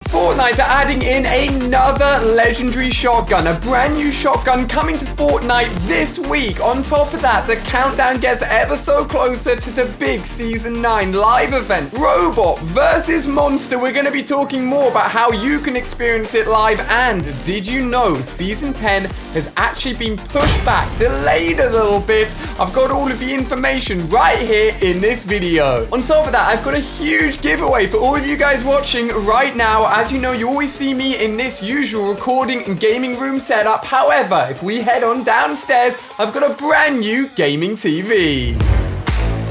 Fortnite are adding in another legendary shotgun, a brand new shotgun coming to Fortnite this week. On top of that, the countdown gets ever so closer to the big Season 9 live event. Robot versus Monster. We're going to be talking more about how you can experience it live. And did you know Season 10 has actually been pushed back, delayed a little bit? I've got all of the information right here in this video. On top of that, I've got a huge giveaway for all of you guys watching right now. As you know, you always see me in this usual recording and gaming room setup. However, if we head on downstairs, I've got a brand new gaming TV.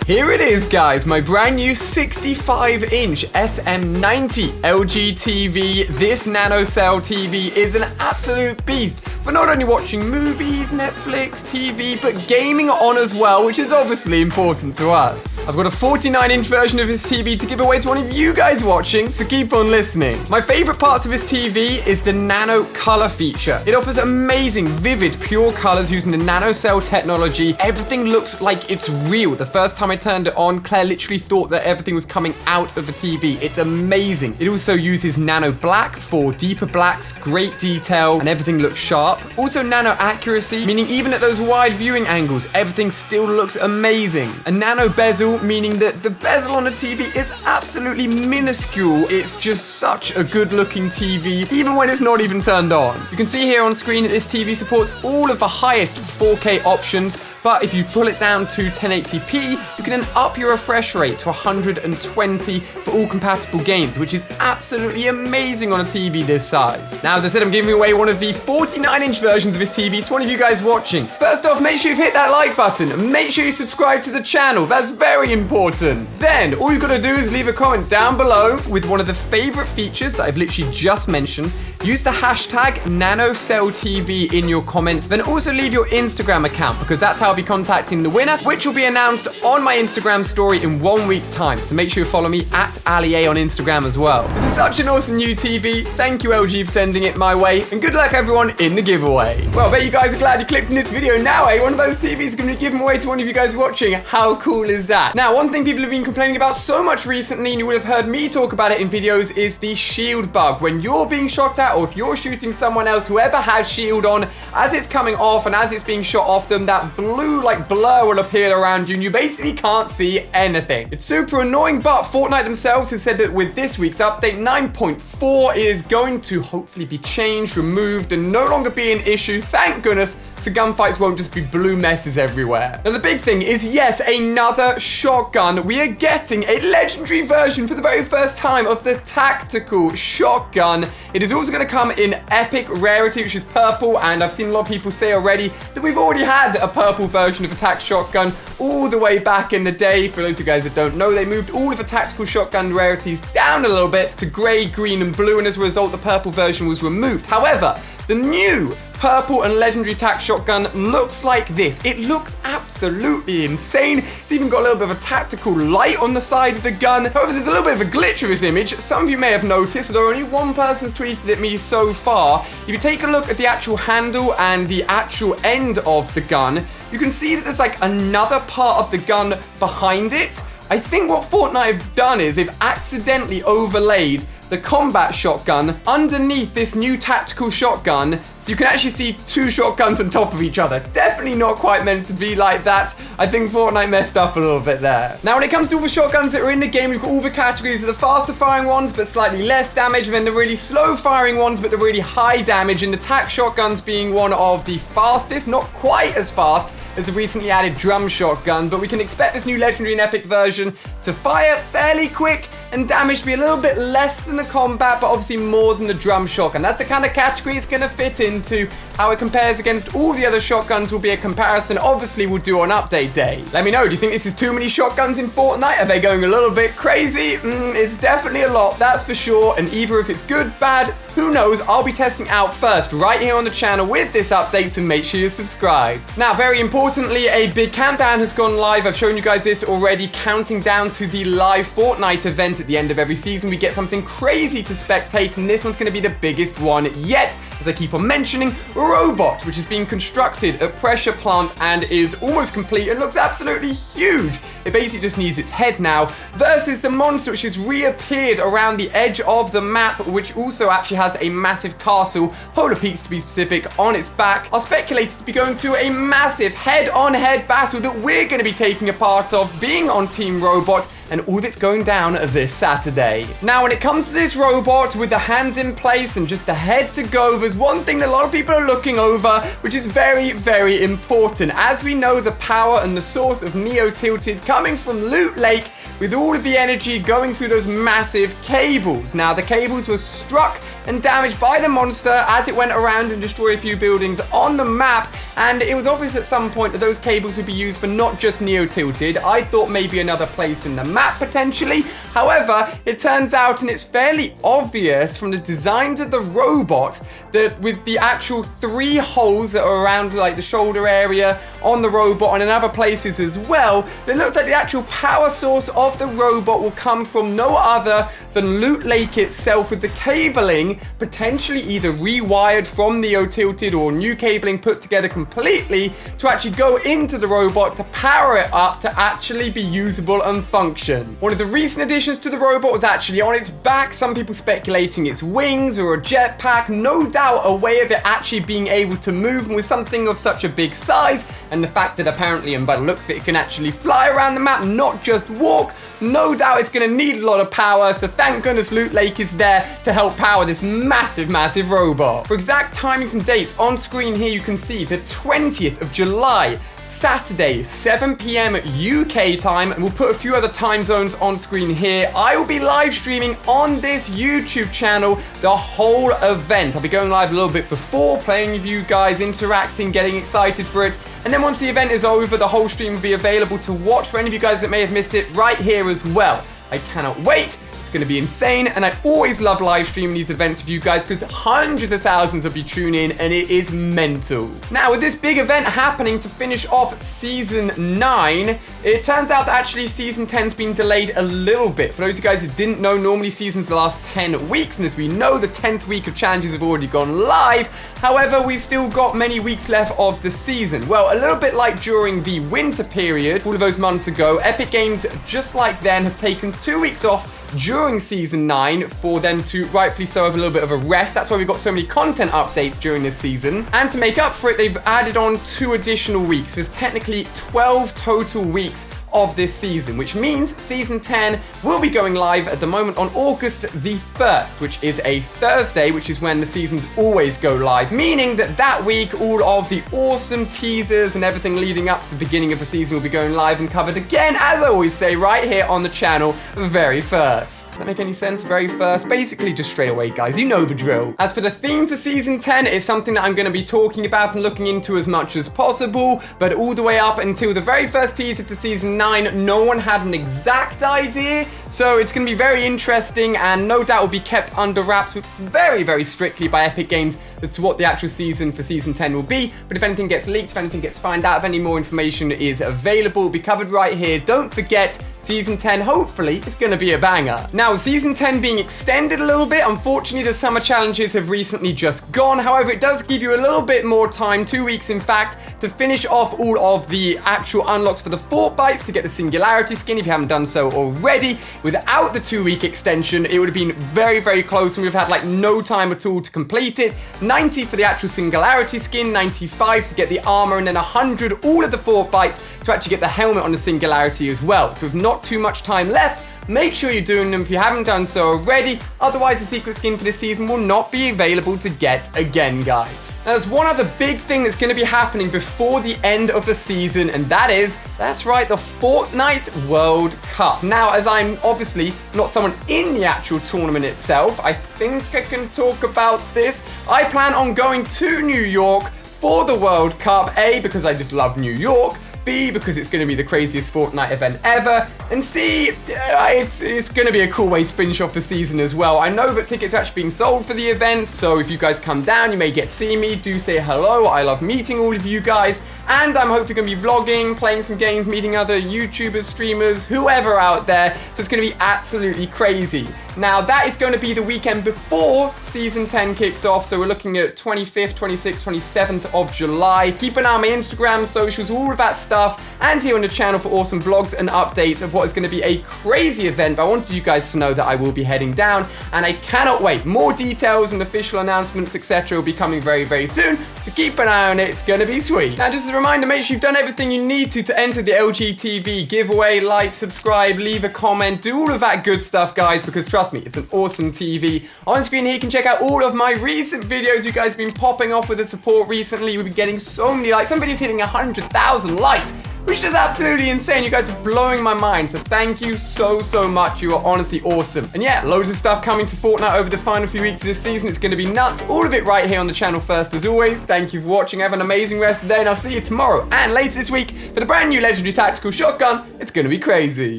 Here it is, guys, my brand new 65-inch SM90 LG TV. This nanocell TV is an absolute beast for not only watching movies, Netflix, TV, but gaming on as well, which is obviously important to us. I've got a 49-inch version of this TV to give away to one of you guys watching, so keep on listening. My favorite parts of this TV is the nano color feature. It offers amazing, vivid, pure colors using the nanocell technology. Everything looks like it's real. The first time I turned it on, Claire literally thought that everything was coming out of the TV. It's amazing. It also uses nano black for deeper blacks, great detail, and everything looks sharp. Also nano accuracy, meaning even at those wide viewing angles, everything still looks amazing. A nano bezel, meaning that the bezel on the TV is absolutely minuscule. It's just such a good looking TV, even when it's not even turned on. You can see here on screen that this TV supports all of the highest 4K options, but if you pull it down to 1080p, you can then up your refresh rate to 120 for all compatible games, which is absolutely amazing on a TV this size. Now, as I said, I'm giving away one of the 49-inch versions of this TV to one of you guys watching. First off, make sure you've hit that like button. Make sure you subscribe to the channel. That's very important. Then, all you've got to do is leave a comment down below with one of the favorite features that I've literally just mentioned. Use the hashtag NanoCellTV in your comment. Then also leave your Instagram account, because that's how I'll be contacting the winner, which will be announced on my Instagram story in 1 week's time. So make sure you follow me at AliA on Instagram as well. This is such an awesome new TV. Thank you, LG, for sending it my way. And good luck, everyone, in the giveaway. Well, I bet you guys are glad you clicked in this video now, eh? One of those TVs is going to be given away to one of you guys watching. How cool is that? Now, one thing people have been complaining about so much recently, and you would have heard me talk about it in videos, is the shield bug. When you're being shot at, or if you're shooting someone else, whoever has shield on, as it's coming off and as it's being shot off them, that blue blur will appear around you and you basically can't see anything. It's super annoying, but Fortnite themselves have said that with this week's update 9.4, it is going to hopefully be changed, removed, and no longer be an issue, thank goodness, so gunfights won't just be blue messes everywhere. Now the big thing is, yes, another shotgun. We are getting a legendary version for the very first time of the tactical shotgun. It is also going to come in epic rarity, which is purple, and I've seen a lot of people say already that we've already had a purple version of a tactical shotgun all the way back in the day. For those of you guys that don't know, they moved all of the tactical shotgun rarities down a little bit to grey, green, and blue, and as a result, the purple version was removed. However, the new purple and legendary tac shotgun looks like this. It looks absolutely insane. It's even got a little bit of a tactical light on the side of the gun. However, there's a little bit of a glitch with this image. Some of you may have noticed, although only one person's tweeted at me so far. If you take a look at the actual handle and the actual end of the gun, you can see that there's like another part of the gun behind it. I think what Fortnite have done is they've accidentally overlaid the combat shotgun underneath this new tactical shotgun, so you can actually see two shotguns on top of each other. Definitely not quite meant to be like that. I think Fortnite messed up a little bit there. Now, when it comes to all the shotguns that are in the game, we've got all the categories of the faster firing ones, but slightly less damage, and then the really slow firing ones, but the really high damage, and the tac shotguns being one of the fastest, not quite as fast as the recently added drum shotgun, but we can expect this new legendary and epic version to fire fairly quick and damage to be a little bit less than the combat, but obviously more than the drum shotgun. That's the kind of category it's going to fit into. How it compares against all the other shotguns will be a comparison, obviously we'll do on update day. Let me know, do you think this is too many shotguns in Fortnite? Are they going a little bit crazy? It's definitely a lot, that's for sure, and either if it's good, bad, who knows, I'll be testing out first right here on the channel with this update, so make sure you're subscribed. Now, very important, importantly, a big countdown has gone live. I've shown you guys this already, counting down to the live Fortnite event at the end of every season. We get something crazy to spectate, and this one's going to be the biggest one yet. As I keep on mentioning, Robot, which is being constructed at Pressure Plant and is almost complete and looks absolutely huge. It basically just needs its head now, versus the monster, which has reappeared around the edge of the map, which also actually has a massive castle, Polar Peaks to be specific, on its back, are speculated to be going to a massive head-on-head battle that we're going to be taking a part of, being on Team Robot, and all of it's going down this Saturday. Now, when it comes to this robot, with the hands in place and just the head to go, there's one thing that a lot of people are looking over, which is very, very important. As we know, the power and the source of Neo Tilted coming from Loot Lake, with all of the energy going through those massive cables. Now, the cables were struck and damaged by the monster as it went around and destroyed a few buildings on the map, and it was obvious at some point that those cables would be used for not just Neo Tilted. I thought maybe another place in the map potentially. However, it turns out, and it's fairly obvious from the designs of the robot, that with the actual 3 holes that are around like the shoulder area on the robot and in other places as well, it looks like the actual power source of the robot will come from no other than Loot Lake itself, with the cabling potentially either rewired from Neo Tilted or new cabling put together completely to actually go into the robot to power it up to actually be usable and function. One of the recent additions to the robot was actually on its back, some people speculating it's wings or a jetpack, no doubt a way of it actually being able to move, and with something of such a big size and the fact that apparently, and by the looks of it, it can actually fly around the map, not just walk, no doubt it's going to need a lot of power, so thank goodness Loot Lake is there to help power this massive, massive robot. For exact timings and dates, on screen here you can see the 20th of July, Saturday, 7 p.m. UK time, and we'll put a few other time zones on screen here. I will be live streaming on this YouTube channel the whole event. I'll be going live a little bit before, playing with you guys, interacting, getting excited for it, and then once the event is over, the whole stream will be available to watch for any of you guys that may have missed it right here as well. I cannot wait. It's going to be insane, and I always love live streaming these events with you guys because hundreds of thousands of you tune in, and it is mental. Now, with this big event happening to finish off Season 9, it turns out that actually Season 10's been delayed a little bit. For those of you guys who didn't know, normally seasons last 10 weeks, and as we know, the 10th week of challenges have already gone live. However, we've still got many weeks left of the season. Well, a little bit like during the winter period, all of those months ago, Epic Games, just like then, have taken 2 weeks off during Season 9 for them to rightfully so have a little bit of a rest. That's why we've got so many content updates during this season. And to make up for it, they've added on 2 additional weeks. There's technically 12 total weeks of this season, which means Season 10 will be going live at the moment on August the 1st, which is a Thursday, which is when the seasons always go live, meaning that that week all of the awesome teasers and everything leading up to the beginning of the season will be going live and covered again, as I always say, right here on the channel, very first. Does that make any sense? Very first? Basically just straight away, guys, you know the drill. As for the theme for Season 10, it's something that I'm going to be talking about and looking into as much as possible, but all the way up until the very first teaser for Season 9, no one had an exact idea, so it's going to be very interesting, and no doubt will be kept under wraps very, very strictly by Epic Games as to what the actual season for Season 10 will be. But if anything gets leaked, if anything gets found out, if any more information is available, it'll be covered right here. Don't forget, Season 10, hopefully, is going to be a banger. Now, Season 10 being extended a little bit, unfortunately, the summer challenges have recently just gone. However, it does give you a little bit more time, 2 weeks in fact, to finish off all of the actual unlocks for the Fortbites to get the Singularity skin if you haven't done so already. Without the 2-week extension, it would have been very, very close, and we've had like no time at all to complete it. 90 for the actual Singularity skin, 95 to get the armor, and then 100 all of the Fortbites to actually get the helmet on the Singularity as well. So with not too much time left, make sure you're doing them if you haven't done so already. Otherwise, the secret skin for this season will not be available to get again, guys. Now, there's one other big thing that's going to be happening before the end of the season, and that's right, the Fortnite World Cup. Now, as I'm obviously not someone in the actual tournament itself, I think I can talk about this. I plan on going to New York for the World Cup, A, because I just love New York, B, because it's going to be the craziest Fortnite event ever, and see, it's going to be a cool way to finish off the season as well. I know that tickets are actually being sold for the event, so if you guys come down, you may get to see me. Do say hello. I love meeting all of you guys, and I'm hopefully going to be vlogging, playing some games, meeting other YouTubers, streamers, whoever out there, so it's going to be absolutely crazy. Now, that is going to be the weekend before Season 10 kicks off, so we're looking at 25th, 26th, 27th of July. Keep an eye on my Instagram, socials, all of that stuff, and here on the channel for awesome vlogs and updates of what is going to be a crazy event. But I wanted you guys to know that I will be heading down, and I cannot wait. More details and official announcements, etc. will be coming very, very soon, so keep an eye on it. It's going to be sweet. Now, just as a reminder, make sure you've done everything you need to enter the LGTV giveaway. Like, subscribe, leave a comment, do all of that good stuff, guys, because trust me, it's an awesome TV. On screen here, you can check out all of my recent videos. You guys have been popping off with the support recently. We've been getting so many likes. Some videos hitting 100,000 likes, which is absolutely insane. You guys are blowing my mind, so thank you so, so much. You are honestly awesome. And yeah, loads of stuff coming to Fortnite over the final few weeks of this season. It's going to be nuts. All of it right here on the channel first, as always. Thank you for watching. Have an amazing rest of the day, and I'll see you tomorrow and later this week for the brand new Legendary Tactical Shotgun. It's going to be crazy.